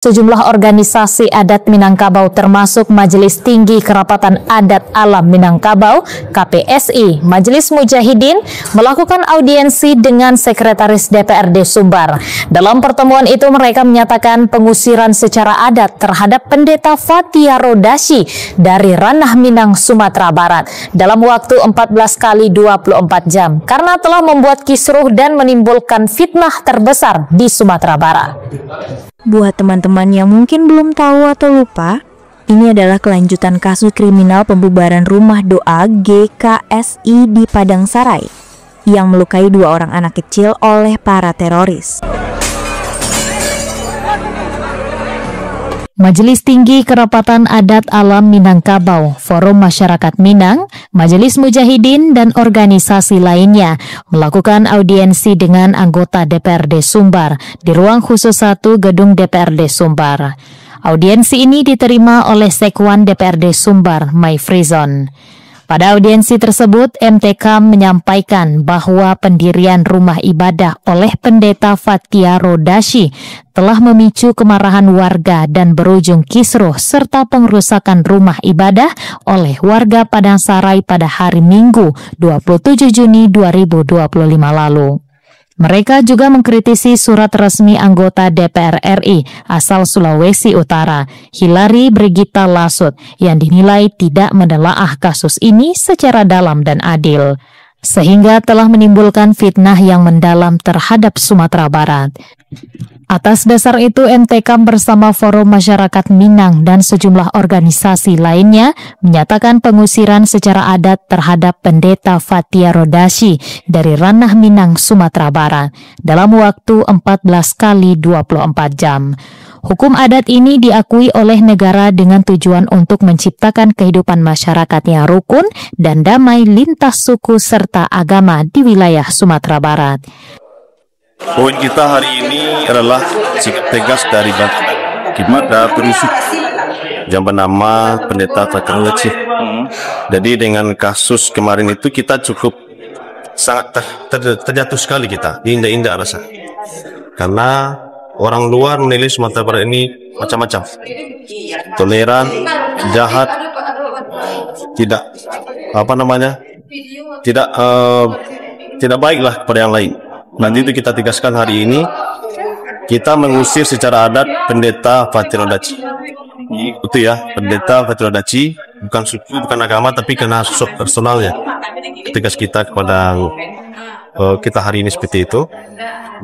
Sejumlah organisasi adat Minangkabau termasuk Majelis Tinggi Kerapatan Adat Alam Minangkabau (KPSI), Majelis Mujahidin melakukan audiensi dengan Sekretaris DPRD Sumbar. Dalam pertemuan itu mereka menyatakan pengusiran secara adat terhadap Pendeta Fathia Rodashi dari Ranah Minang, Sumatera Barat dalam waktu 14 kali 24 jam karena telah membuat kisruh dan menimbulkan fitnah terbesar di Sumatera Barat. Buat teman-teman yang mungkin belum tahu atau lupa, ini adalah kelanjutan kasus kriminal pembubaran rumah doa GKSI di Padang Sarai yang melukai 2 orang anak kecil oleh para teroris. Majelis Tinggi Kerapatan Adat Alam Minangkabau, Forum Masyarakat Minang, Majelis Mujahidin, dan organisasi lainnya melakukan audiensi dengan anggota DPRD Sumbar di ruang khusus 1 gedung DPRD Sumbar. Audiensi ini diterima oleh Sekwan DPRD Sumbar, Mai Frizon. Pada audiensi tersebut, MTK menyampaikan bahwa pendirian rumah ibadah oleh Pendeta Fathia Rodashi telah memicu kemarahan warga dan berujung kisruh serta pengerusakan rumah ibadah oleh warga Padang Sarai pada hari Minggu 27 Juni 2025 lalu. Mereka juga mengkritisi surat resmi anggota DPR RI asal Sulawesi Utara, Hilary Brigita Lasut, yang dinilai tidak menelaah kasus ini secara dalam dan adil, sehingga telah menimbulkan fitnah yang mendalam terhadap Sumatera Barat. Atas dasar itu, MTK bersama Forum Masyarakat Minang dan sejumlah organisasi lainnya menyatakan pengusiran secara adat terhadap Pendeta Fathia Rodashi dari Ranah Minang, Sumatera Barat dalam waktu 14 kali 24 jam. Hukum adat ini diakui oleh negara dengan tujuan untuk menciptakan kehidupan masyarakat yang rukun dan damai lintas suku serta agama di wilayah Sumatera Barat. Poin kita hari ini adalah sikap tegas dari kepada perusuh yang bernama Pendeta Fathia Rodashi. Jadi dengan kasus kemarin itu kita cukup sangat terjatuh sekali, kita indah-indah rasa, karena orang luar menilai Sumatera Barat ini macam-macam, toleran, jahat, tidak tidak baiklah kepada yang lain. Nanti itu kita tegaskan hari ini, kita mengusir secara adat Pendeta Fathia Rodashi. Itu ya, Pendeta Fathia Rodashi bukan suku, bukan agama, tapi karena sosok personalnya. Tegas kita kepada kita hari ini seperti itu.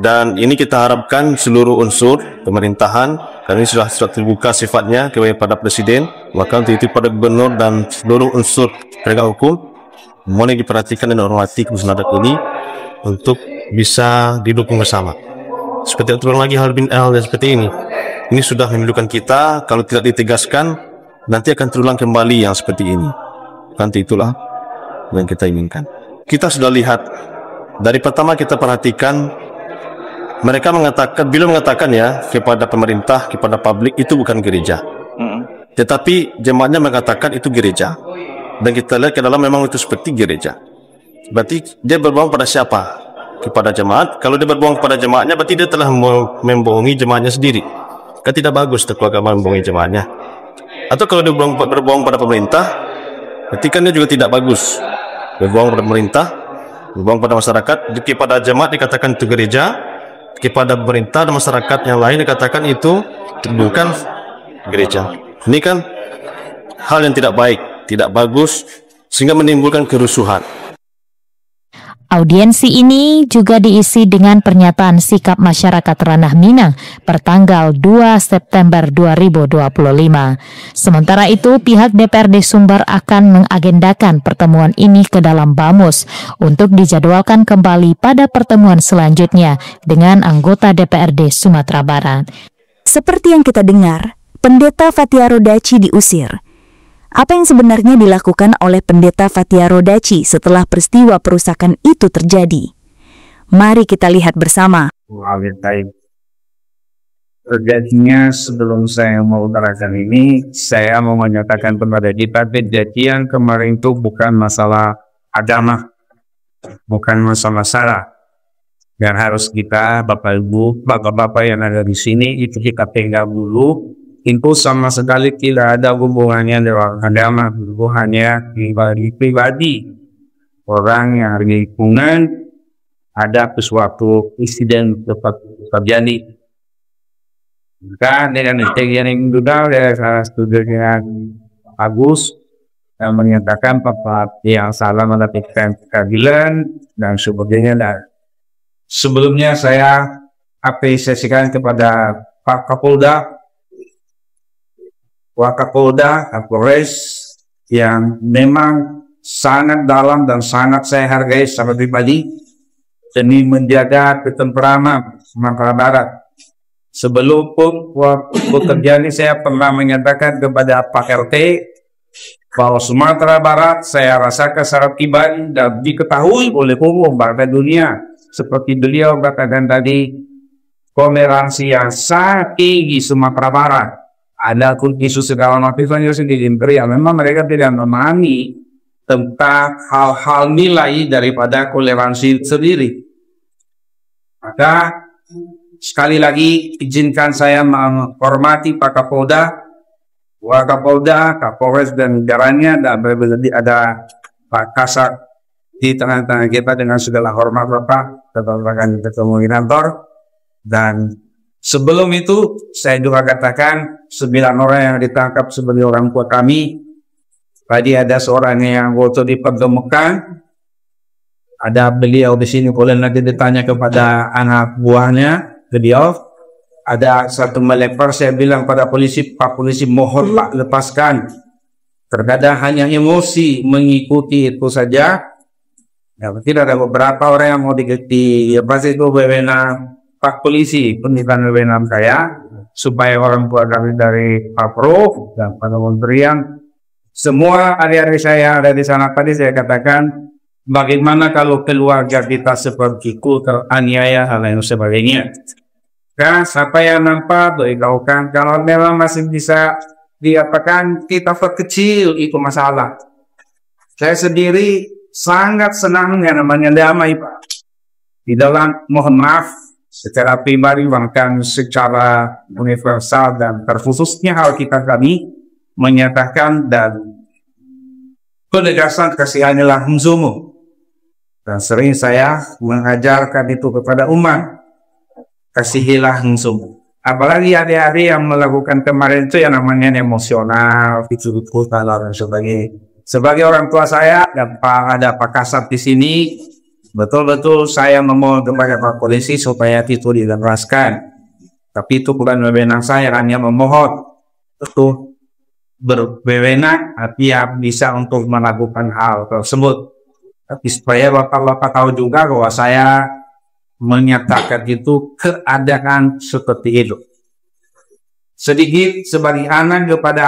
Dan ini kita harapkan seluruh unsur pemerintahan, karena ini sudah terbuka sifatnya kepada Presiden, maka untuk itu pada Gubernur dan seluruh unsur penegak hukum mohon diperhatikan dan hormati keputusan adat ini untuk bisa didukung bersama. Seperti aturan lagi hal bin L dan seperti ini. Ini sudah memilukan kita, kalau tidak ditegaskan nanti akan terulang kembali yang seperti ini. Nanti itulah yang kita inginkan. Kita sudah lihat dari pertama, kita perhatikan mereka mengatakan, bila mengatakan ya kepada pemerintah, kepada publik, itu bukan gereja. Tetapi jemaatnya mengatakan itu gereja. Dan kita lihat ke dalam memang itu seperti gereja. Berarti dia berbohong pada siapa? Kepada jemaat. Kalau dia berbohong kepada jemaatnya, berarti dia telah membohongi jemaatnya sendiri. Kan tidak bagus kalau agama membohongi jemaatnya. Atau kalau dia berbohong pada pemerintah, berarti kan dia juga tidak bagus. Berbohong pada pemerintah, berbohong pada masyarakat. Kepada jemaat dikatakan itu gereja, kepada pemerintah dan masyarakat yang lain dikatakan itu bukan gereja. Ini kan hal yang tidak baik, tidak bagus, sehingga menimbulkan kerusuhan. Audiensi ini juga diisi dengan pernyataan sikap masyarakat Ranah Minang pertanggal 2 September 2025. Sementara itu, pihak DPRD Sumbar akan mengagendakan pertemuan ini ke dalam Bamus untuk dijadwalkan kembali pada pertemuan selanjutnya dengan anggota DPRD Sumatera Barat. Seperti yang kita dengar, Pendeta Fathia Rodashi diusir. Apa yang sebenarnya dilakukan oleh Pendeta Fathia Rodashi setelah peristiwa perusakan itu terjadi? Mari kita lihat bersama. Terjadinya, sebelum saya mau utarakan ini, saya mau menyatakan kepada kita, kejadian kemarin itu bukan masalah agama, bukan masalah sara, Dan harus kita, Bapak Ibu, Bapak-Bapak yang ada di sini, itu kita pegang dulu. Itu sama sekali tidak ada hubungannya dengan agama, hubungannya pribadi. Orang yang di lingkungan ada sesuatu insiden dapat terjadi. Maka dengan yang juga saya setuju dengan Agus yang menyatakan Bapak yang salah mendapatkan keadilan dan sebagainya. Dan sebelumnya saya apresiasikan kepada Pak Kapolda, Wakapolda, Kapolres yang memang sangat dalam dan sangat saya hargai secara pribadi demi menjaga ketenteraman Sumatera Barat. Sebelum waktu terjadi saya pernah menyatakan kepada Pak RT bahwa Sumatera Barat saya rasakan secara pribadi dan diketahui oleh umum bahkan dunia seperti beliau katakan tadi, toleransi yang sangat tinggi Sumatera Barat. Ada pun isu segala macam yang sendiri yang memang mereka tidak memahami tentang hal-hal nilai daripada toleransi sendiri. Maka sekali lagi izinkan saya menghormati Pak Kapolda, Wakapolda, Kapolres dan jajarannya, dan ada Pak Kasat di tengah-tengah kita dengan segala hormat Bapak, Ketua Koordinator. Dan sebelum itu saya juga katakan 9 orang yang ditangkap sebagai orang tua kami. Tadi ada seorang yang waktu dipertemukan, ada beliau di sini, boleh nanti ditanya kepada anak buahnya beliau. Ada satu melempar, saya bilang pada polisi, Pak polisi mohon Pak lepaskan. Terkadang hanya emosi mengikuti itu saja. Ya, mungkin ada beberapa orang yang mau diganti, ya pasti itu wewenang Pak polisi, bukan wewenang saya, supaya orang tua kami dari Pak Pro dan Pak Kementerian, semua adik-adik saya ada di sana. Tadi saya katakan, bagaimana kalau keluarga kita seperti teraniaya hal yang sebagainya. Kan siapa yang nampak beritahukan, kalau memang masih bisa diapakan kita perkecil itu masalah. Saya sendiri sangat senang yang namanya damai Pak. Di dalam mohon maaf secara pribadi bahkan secara universal dan terkhususnya hal kita kami menyatakan dan penegasan kasihannya langsung. Dan sering saya mengajarkan itu kepada umat. Kasihilah langsung. Apalagi adik-adik yang melakukan kemarin itu yang namanya emosional, fitur dan sebagainya. Sebagai orang tua saya dan ada Pak Kasat di sini, betul-betul saya memohon kepada Pak Polisi supaya itu dilepaskan. Tapi itu bukan wewenang saya, hanya memohon itu berwewenang dia bisa untuk melakukan hal tersebut. Tapi supaya Bapak-Bapak tahu juga bahwa saya menyatakan itu keadaan seperti itu. Sedikit sebagai anak kepada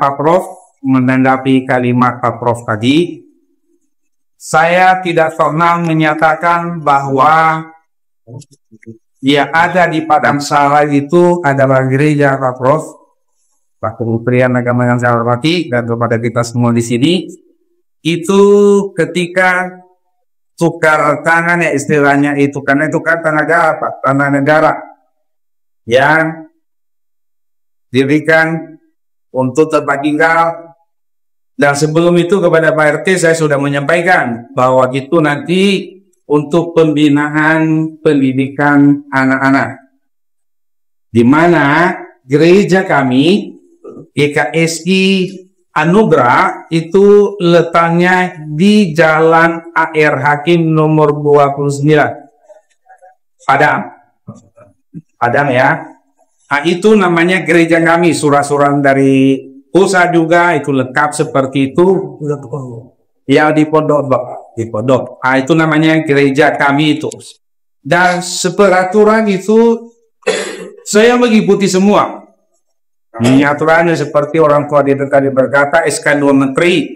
Pak Prof menanggapi kalimat Pak Prof tadi, saya tidak pernah menyatakan bahwa yang ada di Padang Sarai itu adalah gereja Pak Prof, Pak Kementerian Agama yang saya hormati dan kepada kita semua di sini. Itu ketika tukar tangan ya istilahnya itu, karena itu kan tanah negara Pak, tanah negara yang diberikan untuk tempat tinggal. Dan sebelum itu kepada Pak RT saya sudah menyampaikan bahwa itu nanti untuk pembinaan pendidikan anak-anak, di mana gereja kami GKSI Anugerah itu letaknya di Jalan AR Hakim nomor 29 Padang ya. Nah, itu namanya gereja kami. Surat-surat dari pusat juga itu lengkap seperti itu. Ya di pondok Bapak, di pondok. Nah, itu namanya gereja kami itu. Dan seperaturan itu saya mengikuti semua. Aturannya seperti orang tua tadi berkata SK 2 Menteri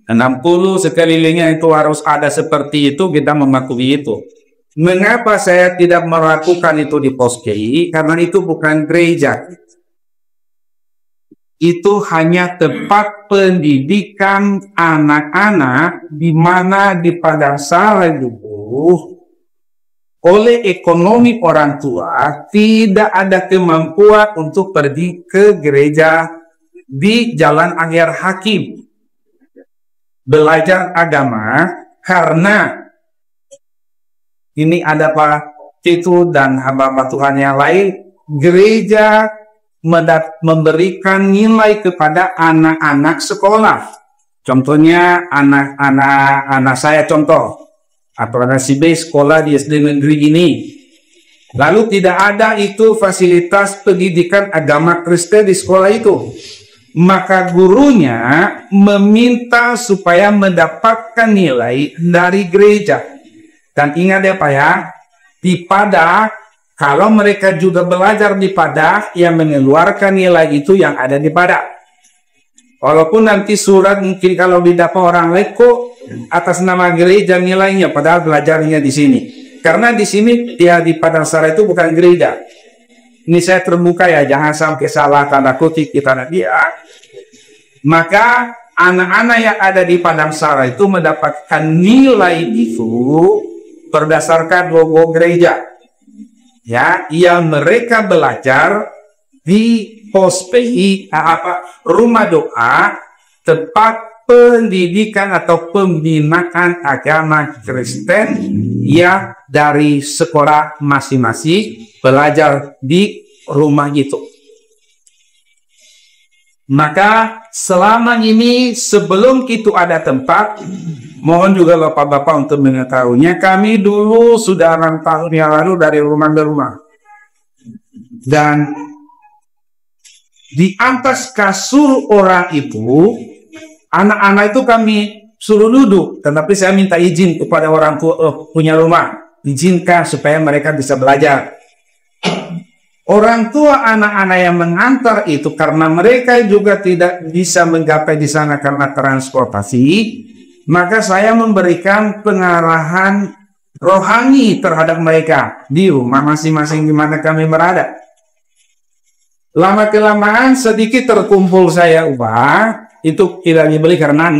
60 sekelilingnya itu harus ada seperti itu, kita mematuhi itu. Mengapa saya tidak melakukan itu di pos KI? Karena itu bukan gereja, itu hanya tempat pendidikan anak-anak di mana di Padang Sarai dulu oleh ekonomi orang tua tidak ada kemampuan untuk pergi ke gereja di Jalan Angger Hakim belajar agama, karena ini ada Pak Titu dan hamba-hamba Tuhan yang lain, gereja memberikan nilai kepada anak-anak sekolah. Contohnya anak saya contoh, atau anak si B sekolah di SD negeri ini. Lalu tidak ada itu fasilitas pendidikan agama Kristen di sekolah itu. Maka gurunya meminta supaya mendapatkan nilai dari gereja. Dan ingat ya Pak ya, di Padak, kalau mereka juga belajar di Padak, yang mengeluarkan nilai itu yang ada di Padak. Walaupun nanti surat mungkin kalau didapat orang lain kok atas nama gereja nilainya, padahal belajarnya di sini. Karena di sini dia di Padang Sara itu bukan gereja. Ini saya terbuka ya, jangan sampai salah tanda kutip kita dia. Maka anak-anak yang ada di Padang Sara itu mendapatkan nilai itu berdasarkan logo gereja. Ya, yang mereka belajar di POSPI, rumah doa, tempat pendidikan atau pembinaan agama Kristen yang dari sekolah masing-masing belajar di rumah itu. Maka selama ini sebelum itu ada tempat, mohon juga Bapak-Bapak untuk mengetahuinya, kami dulu sudah 6 tahun yang lalu dari rumah ke rumah. Dan di atas kasur orang itu, anak-anak itu kami suruh duduk, tetapi saya minta izin kepada orang punya rumah, izinkan supaya mereka bisa belajar. Orang tua anak-anak yang mengantar itu, karena mereka juga tidak bisa menggapai di sana karena transportasi, maka saya memberikan pengarahan rohani terhadap mereka di rumah masing-masing di mana kami berada. Lama-kelamaan sedikit terkumpul saya ubah, itu tidak dibeli karena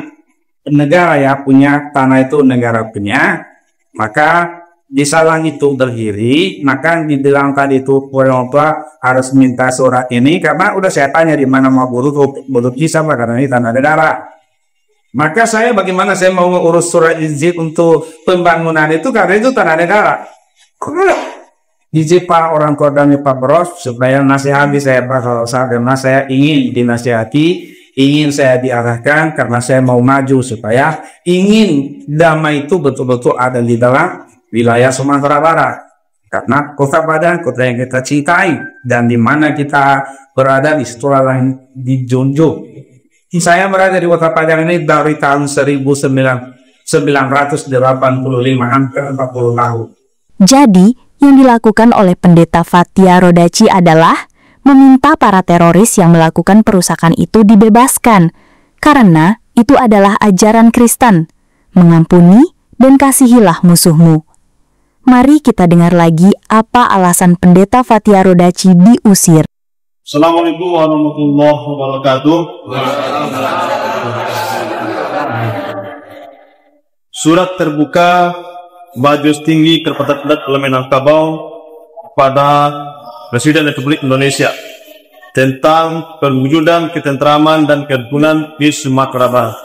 negara ya punya tanah itu negara punya, maka di salang itu berdiri, maka dibilang tadi itu orang tua harus minta surat ini, karena udah saya tanya di mana mau butuh kisah karena ini tanah negara. Maka saya bagaimana saya mau urus surat izin untuk pembangunan itu, karena itu tanah negara. Izin Pak orang kodamnya Pak Bros supaya nasihati saya Pak, kalau saya ingin dinasihati, ingin saya diarahkan karena saya mau maju, supaya ingin damai itu betul-betul ada di dalam wilayah Sumatera Barat. Karena kota Padang, kota yang kita cintai, dan di mana kita berada di sekolah lain dijunjung. Saya berada di kota Padang ini dari tahun 1985, hampir 40 tahun. Jadi, yang dilakukan oleh Pendeta Fatia Rodaci adalah meminta para teroris yang melakukan perusakan itu dibebaskan, karena itu adalah ajaran Kristen, mengampuni dan kasihilah musuhmu. Mari kita dengar lagi apa alasan Pendeta Fatia Rodaci diusir. Assalamualaikum warahmatullahi wabarakatuh. Surat terbuka Majelis Tinggi Kerapatan Adat Minangkabau pada Presiden Republik Indonesia tentang perwujudan ketentraman dan kerukunan di Sumatera Barat.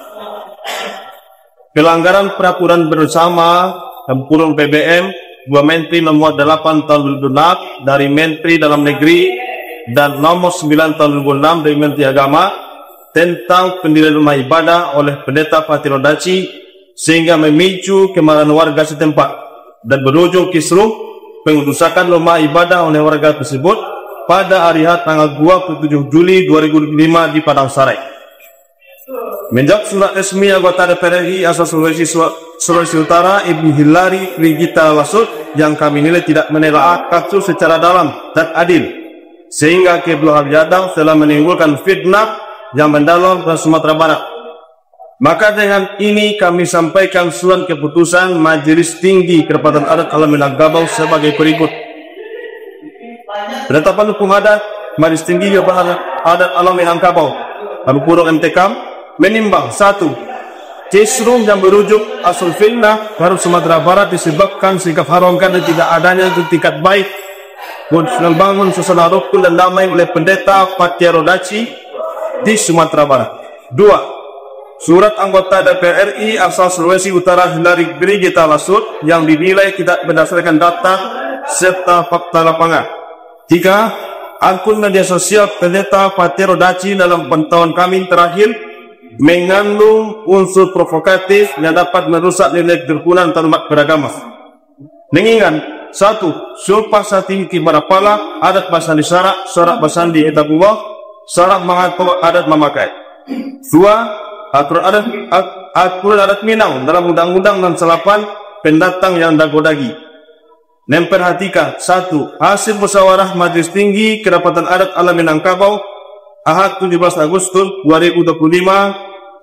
Pelanggaran peraturan bersama Tempurung BBM 2 Menteri nomor 8 tahun 2006 dari Menteri Dalam Negeri dan nomor 9 tahun 2006 dari Menteri Agama tentang pendirian rumah ibadah oleh Pendeta Fatia Rodaci, sehingga memicu kemarahan warga setempat dan berujung kisruh pengerusakan rumah ibadah oleh warga tersebut pada hari H tanggal 27 Juli 2005 di Padang Sarai. Menjak surat resmi anggota DPR RI asal Sulawesi Utara Ibu Hilary Rigita Lasut yang kami nilai tidak menelaah kasus secara dalam dan adil, sehingga kebelakang jadang telah menimbulkan fitnah yang mendalam di Sumatera Barat. Maka dengan ini kami sampaikan surat keputusan Majelis Tinggi Kerapatan Adat Alam Minangkabau sebagai berikut. Penetapan hukum adat Majelis Tinggi Kerapatan Adat Alam Minangkabau Tempurung MTK menimbang 1. cisrung yang berujuk asal fitnah baru Sumatera Barat disebabkan sikap haramkan dan tidak adanya etikat baik membangun suasana rukun dan damai oleh pendeta Fatia Rodaci di Sumatera Barat. 2. Surat anggota DPR RI asal Sulawesi Utara Hilary Brigita Lasut yang dinilai tidak berdasarkan data serta fakta lapangan. 3. Akun media sosial pendeta Fatia Rodaci dalam pantauan kami terakhir mengandung unsur provokatif yang dapat merusak nilai kerukunan umat beragama. Dengan 1. Sumpah sati kibar pala adat basandi syarak basandi etabullah syarak mengatur adat memakai. 2. Aturan adat Minang dalam undang-undang 68 pendatang yang dago-dagi. Memperhatikan 1. Hasil musyawarah Majelis Tinggi Kedapatan Adat Alam Minangkabau Ahad 17 Agustus 2025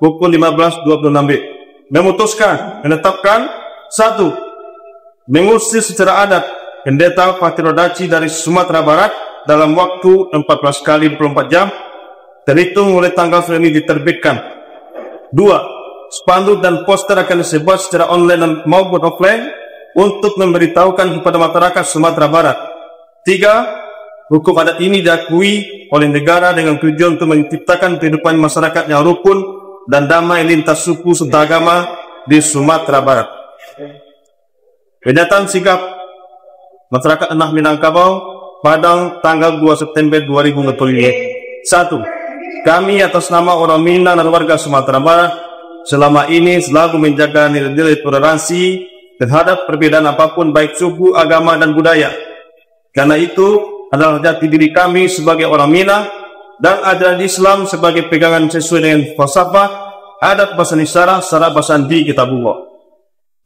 pukul 15.26 memutuskan menetapkan 1. Mengusir secara adat pendeta Fatia Rodaci dari Sumatera Barat dalam waktu 14 kali 24 jam terhitung mulai tanggal ini diterbitkan. 2. Spanduk dan poster akan disebar secara online maupun offline untuk memberitahukan kepada masyarakat Sumatera Barat. 3. Hukum adat ini diakui oleh negara dengan tujuan untuk menciptakan kehidupan masyarakat yang rukun dan damai lintas suku serta agama di Sumatera Barat. Pernyataan sikap masyarakat Enah Minangkabau Padang tanggal 2 September 2025. 1. Kami atas nama orang Minang dan warga Sumatera Barat selama ini selalu menjaga nilai-nilai toleransi terhadap perbedaan apapun baik suku, agama, dan budaya. Karena itu adalah jati diri kami sebagai orang Minang dan ajaran Islam sebagai pegangan sesuai dengan falsafah adat Basandi Syarak Basandi Kitabullah.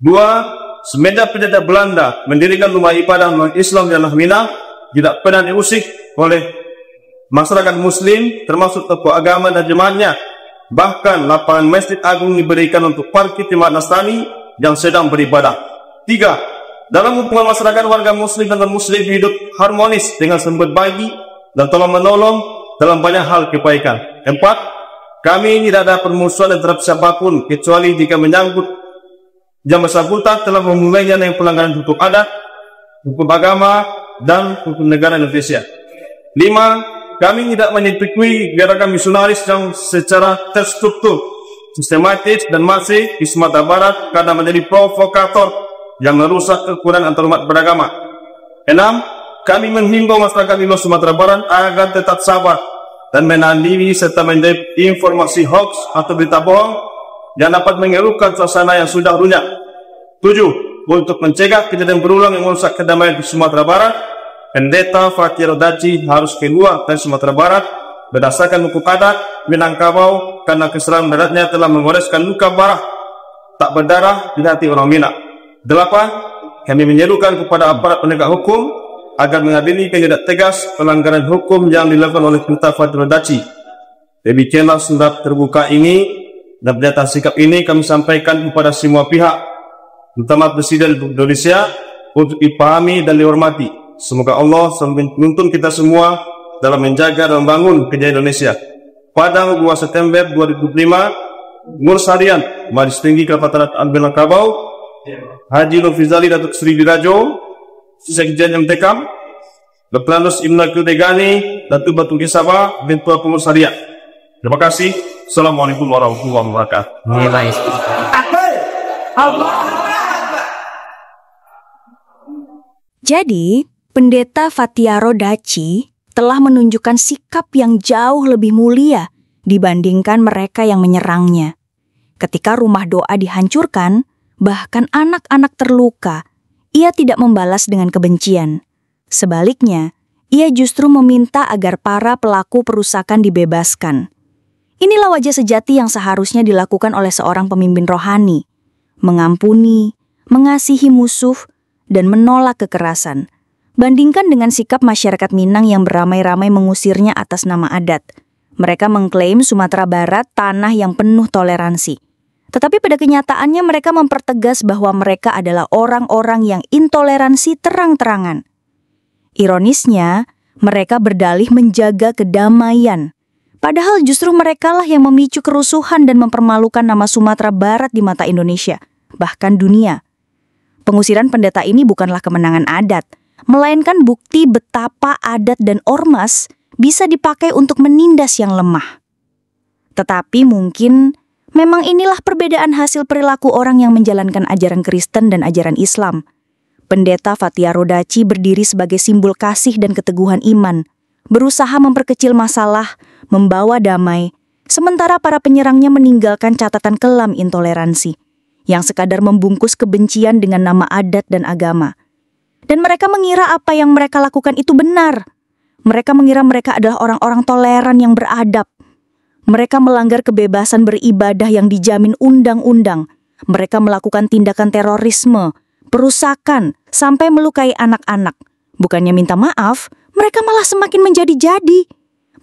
2. Semenjak penjajah Belanda mendirikan rumah ibadah non-Islam di Enah Minang tidak pernah diusik oleh masyarakat Muslim termasuk tokoh agama dan jemaatnya. Bahkan lapangan Masjid Agung diberikan untuk parkir jemaat Nasrani yang sedang beribadah. 3. Dalam hubungan masyarakat warga Muslim dan non-Muslim hidup harmonis dengan saling berbagi dan tolong menolong dalam banyak hal kebaikan. 4. Kami tidak ada permusuhan terhadap siapapun kecuali jika menyangkut yang bersangkutan telah memulainya dengan pelanggaran hukum adat, hukum agama, dan hukum negara Indonesia. 5. Kami tidak menyetujui gerakan misionaris yang secara terstruktur, sistematis dan masif di Sumatera Barat karena menjadi provokator yang merusak kerukunan antar umat beragama. 6. Kami menghimbau masyarakat di luar Sumatera Barat agar tetap sabar dan menahan diri serta menjawab informasi hoax atau berita bohong yang dapat mengeruhkan suasana yang sudah runyam. 7. Untuk mencegah kejadian berulang yang merusak kedamaian di Sumatera Barat, pendeta Fatia Rodaci harus keluar dari Sumatera Barat berdasarkan hukum adat Minangkabau karena kesalahan beratnya telah mewariskan luka parah tak berdarah di hati orang Minang. 8. Kami menyerukan kepada aparat penegak hukum agar mengadili tindak tegas pelanggaran hukum yang dilakukan oleh pendeta Fatia Rodaci. Demikianlah surat terbuka ini dan pernyataan sikap ini kami sampaikan kepada semua pihak, terutama Presiden Indonesia, untuk dipahami dan dihormati. Semoga Allah selalu menuntun kita semua dalam menjaga dan membangun kejayaan Indonesia. Padang 2 September 2025, Ngurus Harian Majelis Tinggi Kedapatan Adat Minangkabau, Haji Nufizali Datuk Sri Dirajo, Sekjen MTK, Leplanus Ibn Kudegani, Datuk Batu Kisaba, Bentua Pengurus Harian. Terima kasih. Assalamualaikum warahmatullahi wabarakatuh. Jadi, Pendeta Fatia Rodaci telah menunjukkan sikap yang jauh lebih mulia dibandingkan mereka yang menyerangnya. Ketika rumah doa dihancurkan, bahkan anak-anak terluka, ia tidak membalas dengan kebencian. Sebaliknya, ia justru meminta agar para pelaku perusakan dibebaskan. Inilah wajah sejati yang seharusnya dilakukan oleh seorang pemimpin rohani, mengampuni, mengasihi musuh, dan menolak kekerasan. Bandingkan dengan sikap masyarakat Minang yang beramai-ramai mengusirnya atas nama adat. Mereka mengklaim Sumatera Barat tanah yang penuh toleransi. Tetapi pada kenyataannya mereka mempertegas bahwa mereka adalah orang-orang yang intoleransi terang-terangan. Ironisnya, mereka berdalih menjaga kedamaian. Padahal justru merekalah yang memicu kerusuhan dan mempermalukan nama Sumatera Barat di mata Indonesia, bahkan dunia. Pengusiran pendeta ini bukanlah kemenangan adat, melainkan bukti betapa adat dan ormas bisa dipakai untuk menindas yang lemah. Tetapi mungkin memang inilah perbedaan hasil perilaku orang yang menjalankan ajaran Kristen dan ajaran Islam. Pendeta Fathia Rodaci berdiri sebagai simbol kasih dan keteguhan iman, berusaha memperkecil masalah, membawa damai, sementara para penyerangnya meninggalkan catatan kelam intoleransi, yang sekadar membungkus kebencian dengan nama adat dan agama. Dan mereka mengira apa yang mereka lakukan itu benar. Mereka mengira mereka adalah orang-orang toleran yang beradab. Mereka melanggar kebebasan beribadah yang dijamin undang-undang. Mereka melakukan tindakan terorisme, perusakan, sampai melukai anak-anak. Bukannya minta maaf, mereka malah semakin menjadi-jadi.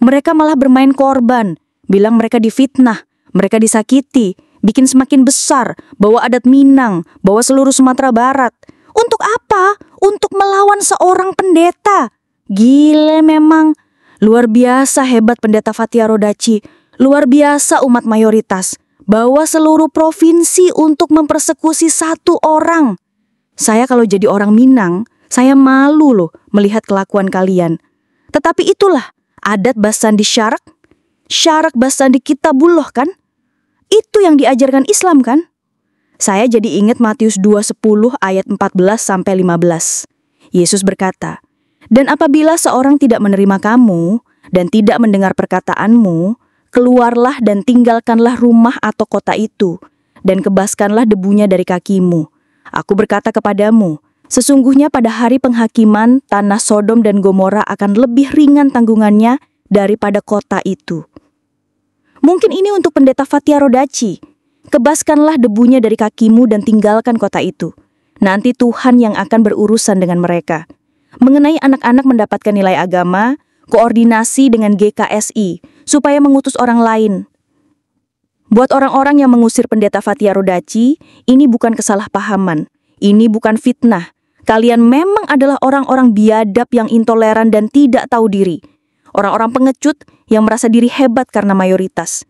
Mereka malah bermain korban, bilang mereka difitnah, mereka disakiti, bikin semakin besar, bawa adat Minang, bawa seluruh Sumatera Barat. Untuk apa? Untuk melawan seorang pendeta. Gile memang. Luar biasa hebat pendeta Fathia Rodaci. Luar biasa umat mayoritas. Bawa seluruh provinsi untuk mempersekusi satu orang. Saya kalau jadi orang Minang, saya malu loh melihat kelakuan kalian. Tetapi itulah adat Basandi Syarak Basandi Kitabullah kan? Itu yang diajarkan Islam kan? Saya jadi ingat Matius 2:10 ayat 14-15. Yesus berkata, "Dan apabila seorang tidak menerima kamu dan tidak mendengar perkataanmu, keluarlah dan tinggalkanlah rumah atau kota itu, dan kebaskanlah debunya dari kakimu. Aku berkata kepadamu, sesungguhnya pada hari penghakiman, tanah Sodom dan Gomora akan lebih ringan tanggungannya daripada kota itu." Mungkin ini untuk pendeta Fathia Rodaci. Kebaskanlah debunya dari kakimu dan tinggalkan kota itu. Nanti Tuhan yang akan berurusan dengan mereka. Mengenai anak-anak mendapatkan nilai agama, koordinasi dengan GKSI, supaya mengutus orang lain. Buat orang-orang yang mengusir pendeta Fathia Rodaci, ini bukan kesalahpahaman. Ini bukan fitnah. Kalian memang adalah orang-orang biadab yang intoleran dan tidak tahu diri. Orang-orang pengecut yang merasa diri hebat karena mayoritas.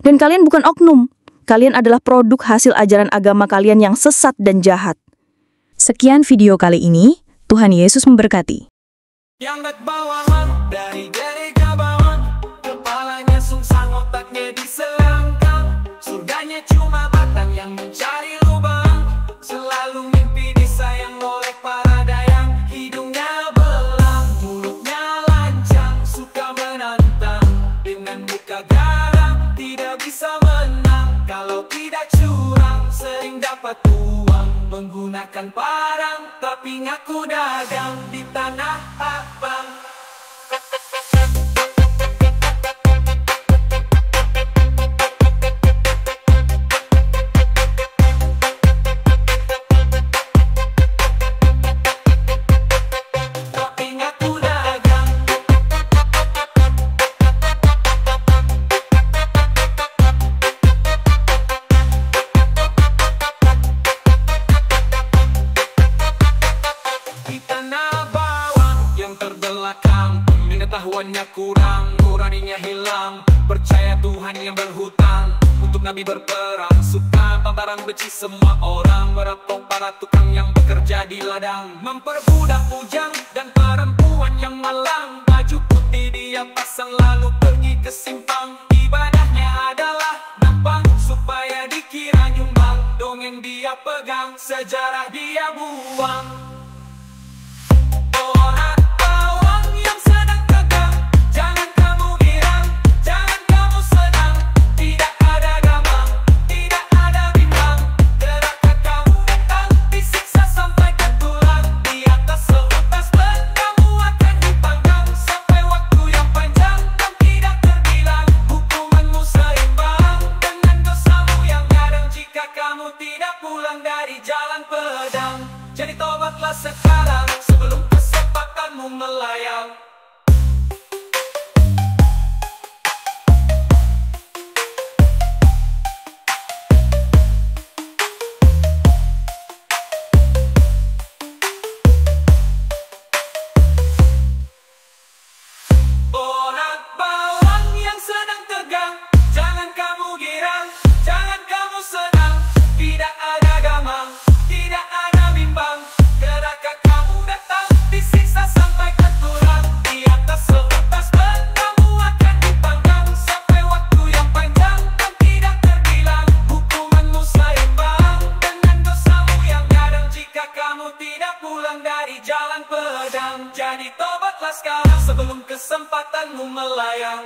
Dan kalian bukan oknum. Kalian adalah produk hasil ajaran agama kalian yang sesat dan jahat. Sekian video kali ini. Tuhan Yesus memberkati. Yang bawahan dari gereja bawang, kepalanya sungsang, otaknya diselangkang. Surganya cuma batang yang mencari lubang. Selalu mimpi disayang oleh para dayang. Hidungnya belang, mulutnya lancang, suka menantang. Dengan muka garang, tidak bisa menang. Kalau tidak curang, sering dapat uang. Menggunakan parang, tapi ngaku dagang di Tanah Abang. Pengetahuannya kurang, nuraninya hilang. Percaya Tuhan yang berhutang, untuk Nabi berperang. Suka pantaran benci semua orang, merampok para tukang yang bekerja di ladang. Memperbudak bujang dan perempuan yang malang. Baju putih dia pasang lalu pergi ke simpang. Ibadahnya adalah nampang supaya dikira nyumbang. Dongeng dia pegang, sejarah dia buang. Orang jadi tobatlah. segala sebelum kesempatanmu melayang.